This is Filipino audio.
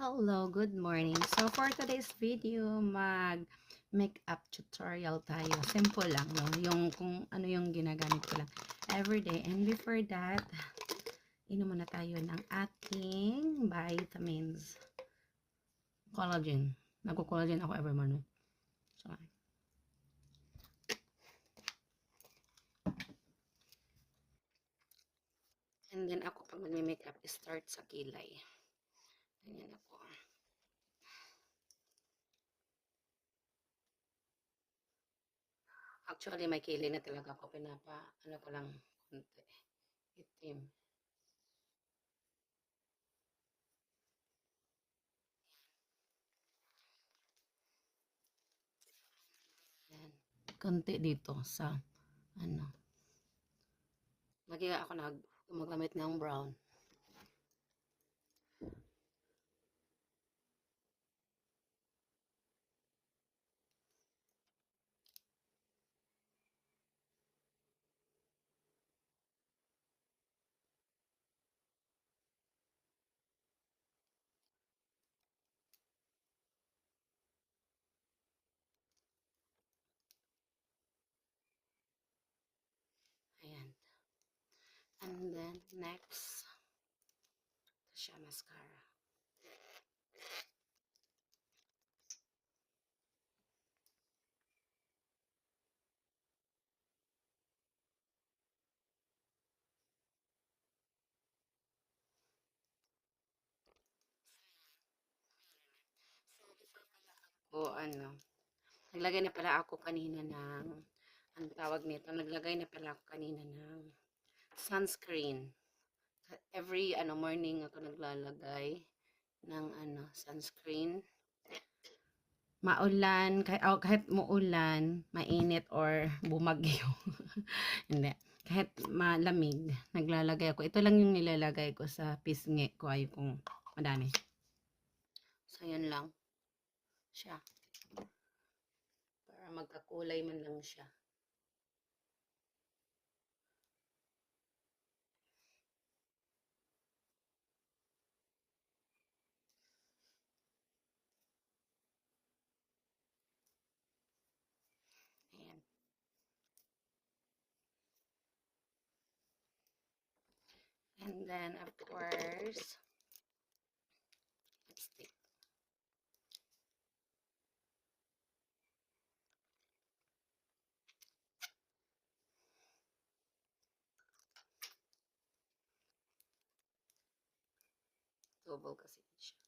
Hello, good morning. So for today's video, makeup tutorial tayo. Simple lang, no? Yung kung ano yung ginagamit ko lang everyday. And before that, inom muna tayo ng ating vitamins. Collagen. Nagko-collagen ako every morning. So, and then ako pag mag-makeup, start sa kilay. Ganyan ako. Actually, may kilay na talaga ako. Ano ko lang, konti. Itim. Yan. Konti dito sa, ano. Lagi ako gumagamit ng brown. Ayan. And then, next, ito siya, mascara. O ano, naglagay na pala ako kanina ng, ang tawag nito, naglagay na pala ako kanina ng sunscreen. Every morning ako naglalagay ng sunscreen. Maulan, kahit muulan, mainit or bumagyo. Hindi. Kahit malamig, naglalagay ako. Ito lang yung nilalagay ko sa pisngi ko ay kung madami. So, yan lang siya. Para magkakulay man lang siya. Ayan. And then, of course, lipstick. Double kasi siya.